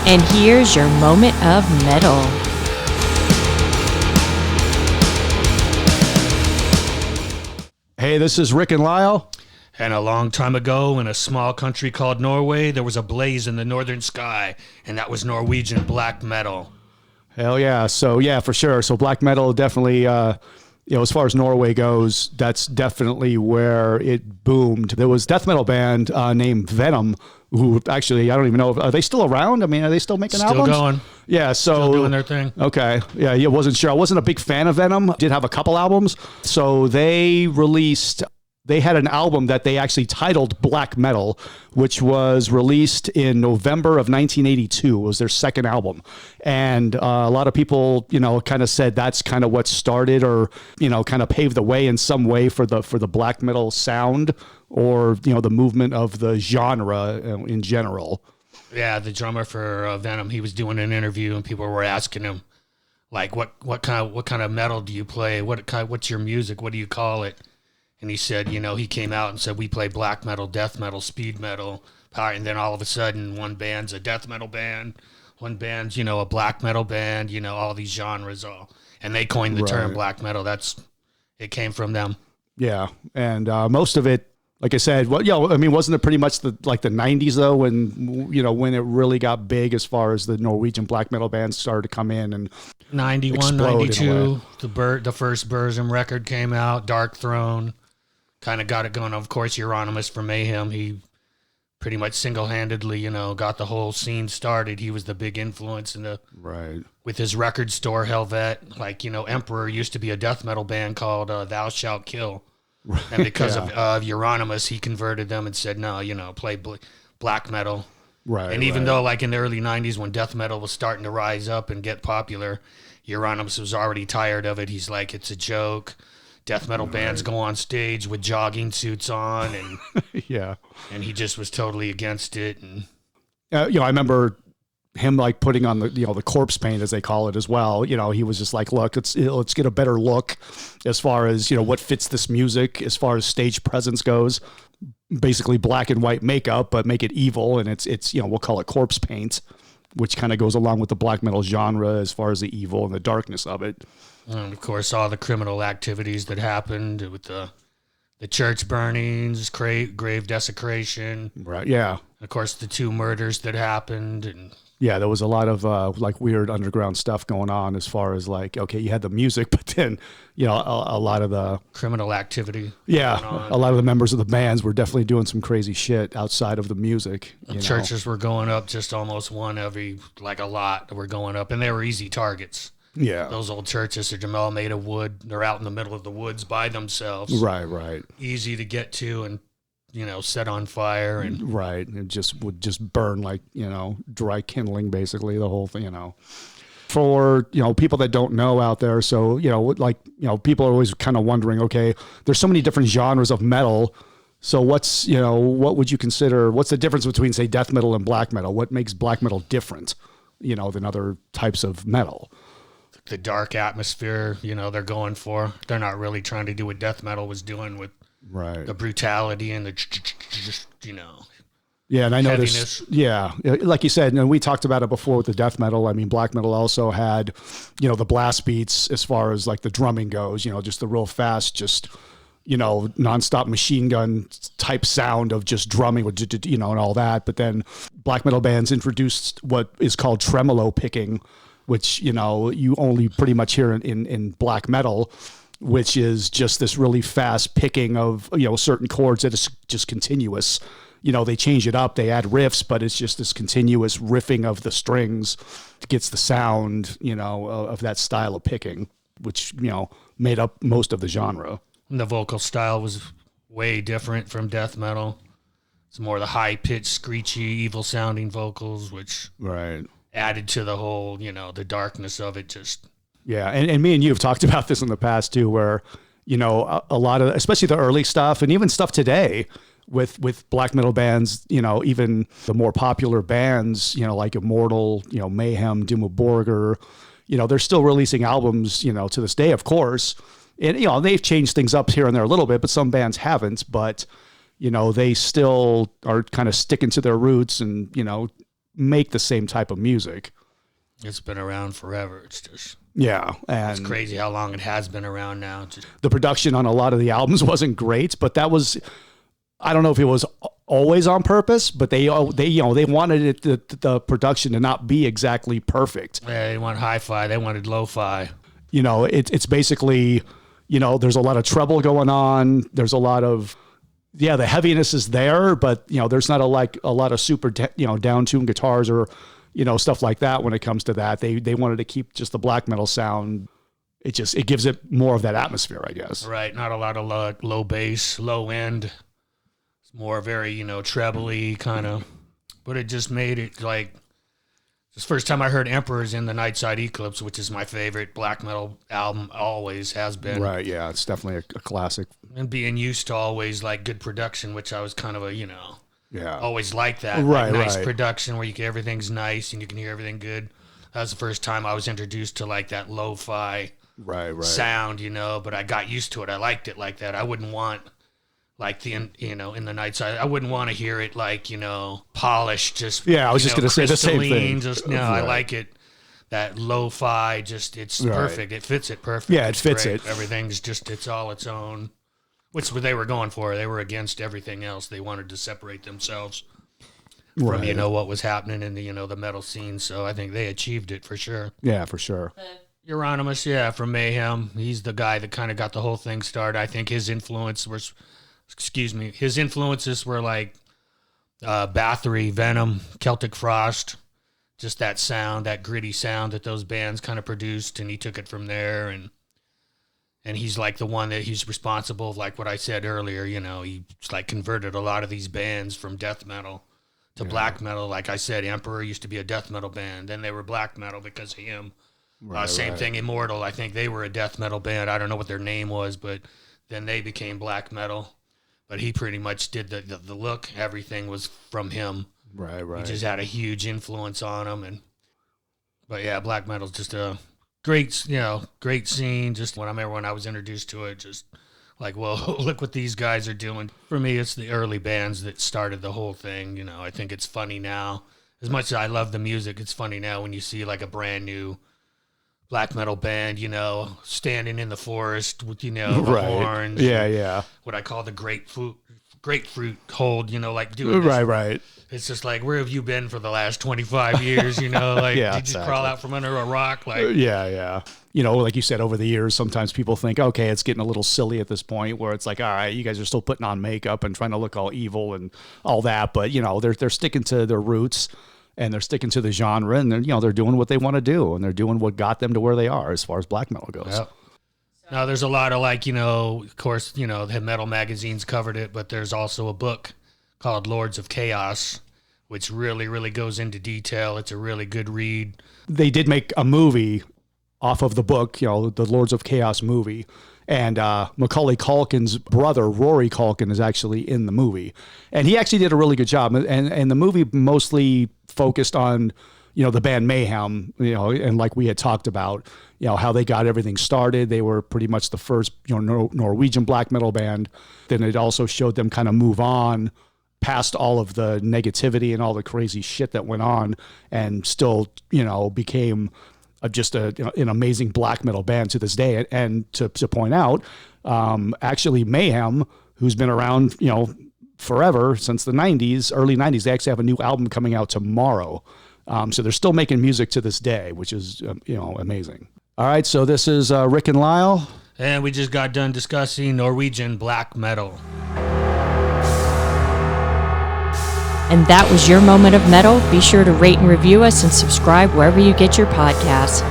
And here's your moment of metal. Hey, this is Rick and Lyle. And a long time ago, in a small country called Norway, there was a blaze in the northern sky, and that was Norwegian Black Metal. Hell yeah. So, yeah, for sure. So black metal definitely, as far as Norway goes, that's definitely where it boomed. There was a death metal band named Venom, who actually, I don't even know, are they still around? I mean, are they still making albums? Still going. Yeah, so. Still doing their thing. Okay. Yeah, I wasn't sure. I wasn't a big fan of Venom. Did have a couple albums. So they had an album that they actually titled Black Metal, which was released in November of 1982. It was their second album. And a lot of people, kind of said that's kind of what started or, kind of paved the way in some way for the black metal sound or, the movement of the genre in general. Yeah, the drummer for Venom, he was doing an interview and people were asking him, like, what kind of metal do you play? What's your music? What do you call it? And he said, he came out and said, we play black metal, death metal, speed metal, power. And then all of a sudden, one band's a death metal band, one band's, a black metal band, all these genres all. And they coined the term black metal. It came from them. Yeah. And most of it, like I said, wasn't it pretty much the 90s though, when it really got big as far as the Norwegian black metal bands started to come in and 91, 92, the first Burzum record came out, Dark Throne. Kind of got it going. Of course, Euronymous from Mayhem, he pretty much single-handedly, got the whole scene started. He was the big influence with his record store, Helvet. Like, Emperor used to be a death metal band called Thou Shalt Kill. Right. And because of Euronymous, he converted them and said, no, play black metal. Right. And even though, like, in the early 90s when death metal was starting to rise up and get popular, Euronymous was already tired of it. He's like, it's a joke. Death metal bands go on stage with jogging suits on, and and he just was totally against it. And I remember him like putting on the corpse paint, as they call it, as well. He was just like, look, let's get a better look as far as what fits this music, as far as stage presence goes. Basically, black and white makeup, but make it evil, and it's we'll call it corpse paint, which kind of goes along with the black metal genre as far as the evil and the darkness of it. And of course, all the criminal activities that happened with the church burnings, grave desecration. Right, yeah. Of course, the 2 murders that happened. And yeah, there was a lot of weird underground stuff going on as far as you had the music, but then, a lot of the criminal activity. Yeah, a lot of the members of the bands were definitely doing some crazy shit outside of the music. Churches were going up, just almost one every, a lot were going up, and they were easy targets. Yeah. Those old churches are all made of wood. They're out in the middle of the woods by themselves. Right. Easy to get to and, set on fire. And right. It would just burn like, dry kindling, basically, the whole thing, For, people that don't know out there. So, people are always kind of wondering, okay, there's so many different genres of metal. So what would you consider, what's the difference between, say, death metal and black metal? What makes black metal different, than other types of metal? The dark atmosphere, they're going for. They're not really trying to do what death metal was doing with the brutality and the, Yeah, and I heaviness. Noticed, like you said, and we talked about it before with the death metal. I mean, black metal also had, the blast beats as far as like the drumming goes, just the real fast, just, nonstop machine gun type sound of just drumming with, and all that. But then black metal bands introduced what is called tremolo picking, which, you only pretty much hear in black metal, which is just this really fast picking of, certain chords that is just continuous. They change it up, they add riffs, but it's just this continuous riffing of the strings that gets the sound, of that style of picking, which, made up most of the genre. And the vocal style was way different from death metal. It's more the high-pitched, screechy, evil-sounding vocals, which... Right. Added to the whole, the darkness of it just. Yeah, and me and you have talked about this in the past too, where, a lot of, especially the early stuff and even stuff today with black metal bands, even the more popular bands, like Immortal, Mayhem, Dimmu Borgir, they're still releasing albums, to this day, of course. And, they've changed things up here and there a little bit, but some bands haven't. But, they still are kind of sticking to their roots and, make the same type of music. It's been around forever. It's just and it's crazy how long it has been around now. The production on a lot of the albums wasn't great, but that was, I don't know if it was always on purpose, but they wanted the production to not be exactly perfect. Yeah, they want hi-fi, they wanted lo-fi. It's basically, there's a lot of treble going on. There's a lot of, the heaviness is there, but there's not a lot of super down-tuned guitars or stuff like that. When it comes to that, they wanted to keep just the black metal sound. It gives it more of that atmosphere, I guess. Right, not a lot of low bass, low end. It's more very trebly kind of, but it just made it like. It's the first time I heard Emperor's in the Nightside Eclipse, which is my favorite black metal album, always has been. Right, yeah, it's definitely a classic. And being used to always like good production, which I was kind of a always like that. Right, nice right. production where everything's nice and you can hear everything good. That was the first time I was introduced to like that lo-fi sound, but I got used to it. I liked it like that. I wouldn't want like in the night side, I wouldn't want to hear it like, polished, just, I was just going to say the same thing. Just, I like it, that lo-fi, it's perfect. It fits it perfect. Yeah, it fits great. it. Everything's just, it's all its own, which what they were going for. They were against everything else. They wanted to separate themselves from, what was happening in the, the metal scene. So I think they achieved it for sure. Yeah, for sure. Euronymous, from Mayhem. He's the guy that kind of got the whole thing started. I think his influences were like Bathory, Venom, Celtic Frost, just that sound, that gritty sound that those bands kind of produced, and he took it from there, and he's like the one that he's responsible, like what I said earlier, he like converted a lot of these bands from death metal to black metal. Like I said, Emperor used to be a death metal band, then they were black metal because of him. Same thing, Immortal, I think they were a death metal band. I don't know what their name was, but then they became black metal. But he pretty much did the look. Everything was from him. Right. He just had a huge influence on him. But yeah, black metal's just a great scene. Just when I was introduced to it, just like, whoa, look what these guys are doing. For me, it's the early bands that started the whole thing. I think it's funny now. As much as I love the music, it's funny now when you see like a brand new black metal band, standing in the forest with, the horns. Yeah. What I call the grapefruit hold, like doing this. Right. It's just like, where have you been for the last 25 years, like, did you crawl out from under a rock? Like, yeah. Like you said, over the years, sometimes people think, okay, it's getting a little silly at this point where it's like, all right, you guys are still putting on makeup and trying to look all evil and all that. But, they're sticking to their roots. And they're sticking to the genre, and they're doing what they want to do, and they're doing what got them to where they are as far as black metal goes. Yep. Now, there's a lot of of course, the metal magazines covered it, but there's also a book called Lords of Chaos, which really, really goes into detail. It's a really good read. They did make a movie off of the book, the Lords of Chaos movie. And Macaulay Culkin's brother, Rory Culkin, is actually in the movie. And he actually did a really good job. And the movie mostly focused on, the band Mayhem, and like we had talked about, how they got everything started. They were pretty much the first, Norwegian black metal band. Then it also showed them kind of move on past all of the negativity and all the crazy shit that went on and still, became just an amazing black metal band to this day. And to point out, actually Mayhem, who's been around, forever, since the 90s, early 90s, they actually have a new album coming out tomorrow. So they're still making music to this day, which is, amazing. All right, so this is Rick and Lyle. And we just got done discussing Norwegian black metal. And that was your moment of metal. Be sure to rate and review us and subscribe wherever you get your podcasts.